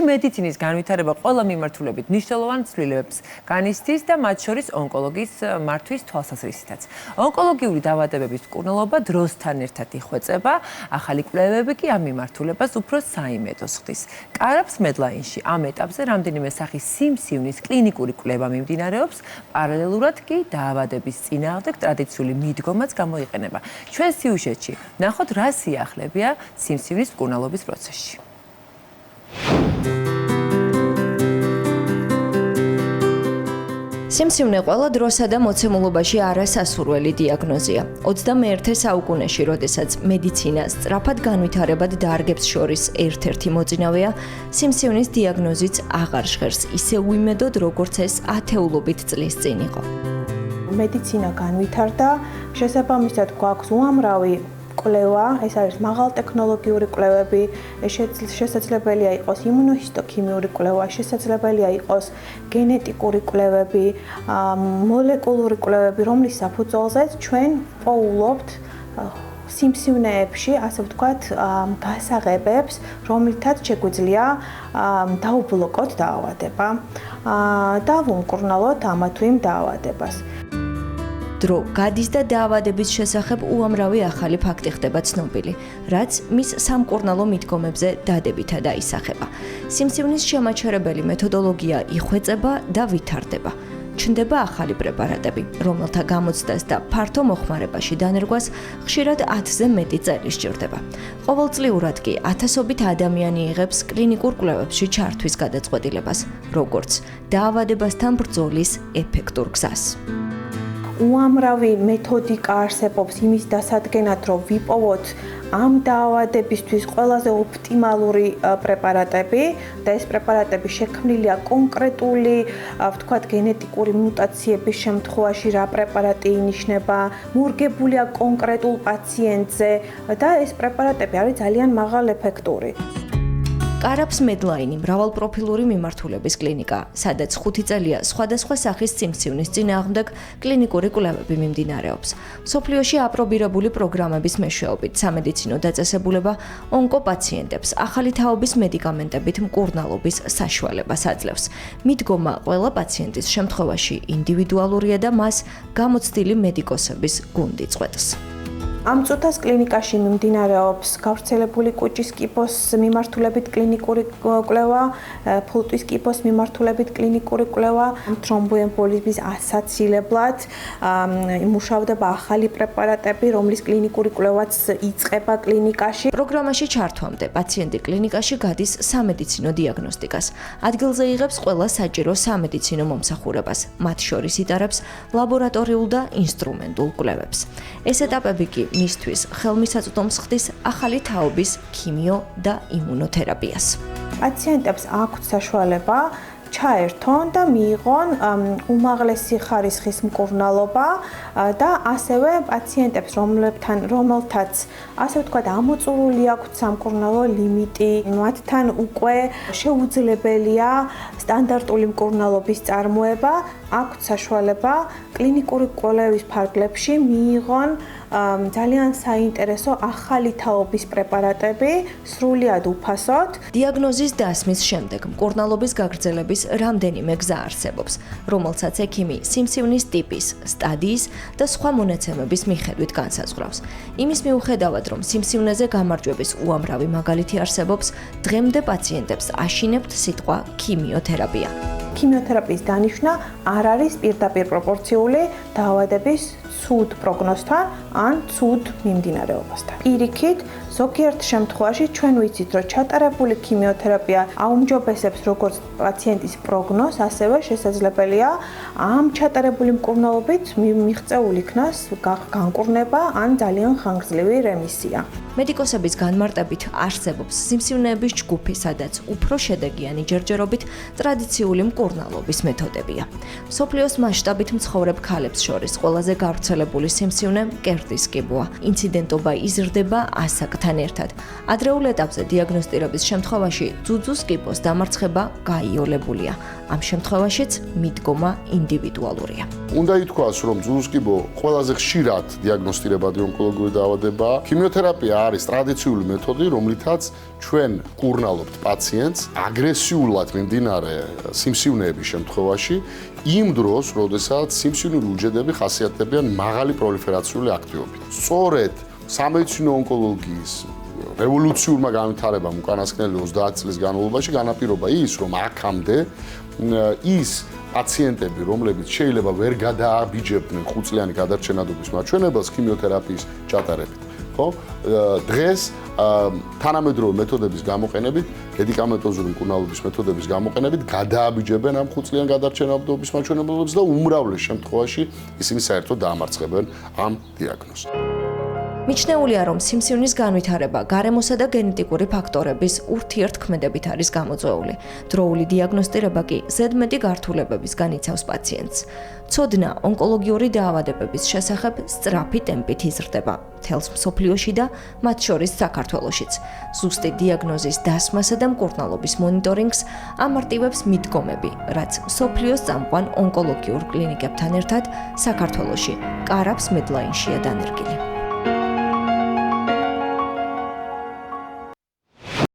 მედიცინის განვითარება ყველა მიმართულებით მნიშვნელოვან ცვლილებებს განიცდის და მათ შორის ონკოლოგიის მართვის თვალსაზრისითაც. ონკოლოგიური დაავადებების მკურნალობა დროსთან ერთად იხვეწება, ახალი კვლევები კი ამ მიმართულებას უფრო საიმედოს ხდის. კარაფს მედლაინში ამ ეტაპზე რამდენიმე სახის სიმსივნის კლინიკური კვლევა მიმდინარეობს, პარალელურად კი დაავადების წინააღმდეგ ტრადიციული მიდგომაც გამოიყენება. ჩვენ სიუჟეტში ნახოთ რა სიახლებია სიმსივნის მკურნალობის პროცესში. სიმსივნე ყველა დროსა და მოცემულობაში არასასურველი დიაგნოზია. 21 საუკუნეში, როდესაც მედიცინა სწრაფად განვითარებად დარგებს შორის ერთ-ერთი მოწინავეა, სიმსივნის დიაგნოზიც აღარ ჟღერს ისე უიმედოდ, როგორც ეს ათეულობით წლის წინ იყო. მედიცინა განვითარდა, შესაბამისად გვაქვს უამრავი კვლევა, ეს არის მაღალტექნოლოგიური კვლევები, შესაძლებელია იყოს იმუნოჰისტოქიმიური კვლევა, შესაძლებელია იყოს გენეტიკური კვლევები, მოლეკულური კვლევები, რომლის საფუძველზეც ჩვენ პოულობთ სიმსივნეებში, ასე ვთქვათ, გასაღებებს, რომლითაც შეგვიძლია დაუბლოკოთ დაავადება და ვუმკურნალოთ ამა თუ იმ დაავადებას. დრო გადის და დაავადების შესახებ უამრავი ახალი ფაქტი ხდება ცნობილი, რაც მის სამკურნალო მიდგომებზე დადებითად აისახება. სიმსივნის შემაჩერებელი მეთოდოლოგია იხვეწება და ვითარდება. ჩნდება ახალი პრეპარატები, რომელთა გამოცდას და ფართო მოხმარებაში დანერგვას ხშირად 10-ზე მეტი წელი სჭირდება. ყოველწლიურად კი ათასობით ადამიანი იღებს კლინიკურ კვლევებში ჩართვის გადაწყვეტილებას, როგორც დაავადებასთან ბრძოლის ეფექტურ გზას. უამრავი მეთოდიკა არსებობს იმის დასადგენად, რომ ვიპოვოთ ამ დაავადებისთვის ყველაზე ოპტიმალური პრეპარატები და ეს პრეპარატები შექმნილია კონკრეტული, ვთქვათ, გენეტიკური მუტაციების შემთხვევაში რა პრეპარატი ინიშნება, მორგებულია კონკრეტულ პაციენტზე და ეს პრეპარატები არის ძალიან მაღალეფექტური. კარაფს მედლაინი მრავალპროფილური მიმართულების კლინიკა, სადაც 5 წელია სხვადასხვა სახის სიმსივნის წინააღმდეგ კლინიკური კვლევები მიმდინარეობს. მსოფლიოში აპრობირებული პროგრამების მეშვეობით სამედიცინო დაწესებულება ონკოპაციენტებს ახალი თაობის მედიკამენტებით მკურნალობის საშუალებას აძლევს. მიდგომა ყველა პაციენტის შემთხვევაში ინდივიდუალურია და მას გამოცდილი მედიკოსების გუნდი წყვეტს. ამ წუთას კლინიკაში მიმდინარეობს გავრცელებული კუჭის კიბოს მიმართულებით კლინიკური კვლევა, ფულტვის კიბოს მიმართულებით კლინიკური კვლევა, თრომბოემბოლიზმის ასაცილებლად იმუშავდება ახალი პრეპარატები, რომლის კლინიკური კვლევაც იწყება კლინიკაში. პროგრამაში ჩართვამდე პაციენტი კლინიკაში გადის სამედიცინო დიაგნოსტიკას. ადგილზე იღებს ყველა საჭირო სამედიცინო მომსახურებას, მათ შორის იტარებს ლაბორატორიულ და ინსტრუმენტულ კვლევებს. ეს ეტაპები კი მისთვის ხელმისაწვდომს ხდის ახალი თაობის ქიმიო და იმუნოთერაპიას. პაციენტებს აქვთ საშუალება ჩაერთონ და მიიღონ უმაღლესი ხარისხის მკურნალობა და ასევე პაციენტებს, რომელთაც ასე ვთქვათ, ამოწურული აქვთ სამკურნალო ლიმიტი, მათთან უკვე შეუძლებელია სტანდარტული მკურნალობის წარმოება, აქვთ საშუალება კლინიკური კვლევის ფარგლებში მიიღონ ძალიან საინტერესო ახალი თაობის პრეპარატები სრულიად უფასოდ. დიაგნოზის დასმის შემდეგ მკურნალობის გაგრძელების რამდენიმე გზა არსებობს, რომელსაც ექიმი სიმსივნის ტიპის, სტადიის და სხვა მონაცემების მიხედვით განსაზღვრავს. იმის მიუხედავად, რომ სიმსივნეზე გამარჯვების უამრავი მაგალითი არსებობს, დღემდე პაციენტებს აშინებთ სიტყვა ქიმიოთერაპია. ქიმიოთერაპიის დანიშვნა არ არის პირდაპირ პროპორციული დაავადების ცუდ პროგნოზთან ან ცუდ მიმდინარეობასთან. პირიქით, ზოგიერთ შემთხვევაში ჩვენ ვიცით, რომ ჩატარებული ქიმიოთერაპია აუმჯობესებს როგორც პაციენტის პროგნოზს, ასევე შესაძლებელია ამ ჩატარებული მკურნალობით მიღწეულ იქნას განკურნება ან ძალიან ხანგრძლივი რემისია. მედიკოსების განმარტებით არსებობს სიმსივნეების ჯგუფი, სადაც უფრო შედეგიანი ჯერჯერობით ტრადიციული მკურნალობის მეთოდებია. მსოფლიოს მასშტაბით მცხოვრებ ქალებს შორის ყველაზე გავრცელებული სიმსივნე მკერდის კიბოა. ინციდენტობა იზრდება ასაკთან თან ერთად. ადრეულ ეტაპზე დიაგნოსტირების შემთხვევაში ძუძუს კიბოს დამარცხება გაიოლებულია. ამ შემთხვევაშიც მიდგომა ინდივიდუალურია. უნდა ითქვას, რომ ძუძუს კიბო ყველაზე ხშირად დიაგნოსტირებადი ონკოლოგიური დაავადებაა. ქიმიოთერაპია არის ტრადიციული მეთოდი, რომლითაც ჩვენ კურნალობთ პაციენტს აგრესიულად მიმდინარე სიმსივნეების შემთხვევაში, იმ დროს, როდესაც სიმსივნური უჯრედები ხასიათდებიან მაღალი პროლიფერაციული აქტივობით. სწორედ სამედიცინო ონკოლოგიის რევოლუციურმა განვითარებამ უკანასკნელი 30 წლის განმავლობაში განაპირობა ის, რომ აქამდე ის პაციენტები, რომლებიც შეიძლება ვერ გადააბიჯებდნენ ხუთწლიანი გადარჩენადობის მაჩვენებელს ქიმიოთერაპიის ჩატარებით, ხო? დღეს თანამედროვე მეთოდების გამოყენებით, მედიკამენტოზური მკურნალობის მეთოდების გამოყენებით გადააბიჯებენ ამ ხუთწლიან გადარჩენადობის მაჩვენებელებს და უმრავლეს შემთხვევაში ისინი საერთოდ დაამარცხებენ ამ დიაგნოზს. მიჩნეულია, რომ სიმსივნის განვითარება გარემოსა და გენეტიკური ფაქტორების ურთიერთქმედებით არის გამოწვეული. დროული დიაგნოსტირება კი ზედმეტი გართულებების განიცავს პაციენტს. ცოდნა ონკოლოგიური დაავადებების შესახებ სწრაფი ტემპით იზრდება მთელს მსოფლიოში და მათ შორის საქართველოშიც. ზუსტი დიაგნოზის დასმასა და მკურნალობის მონიტორინგს ამარტივებს მიდგომები, რაც მსოფლიოს წამყვან ონკოლოგიურ კლინიკებთან ერთად საქართველოში კარაფს მედლაინშია დანერგილი.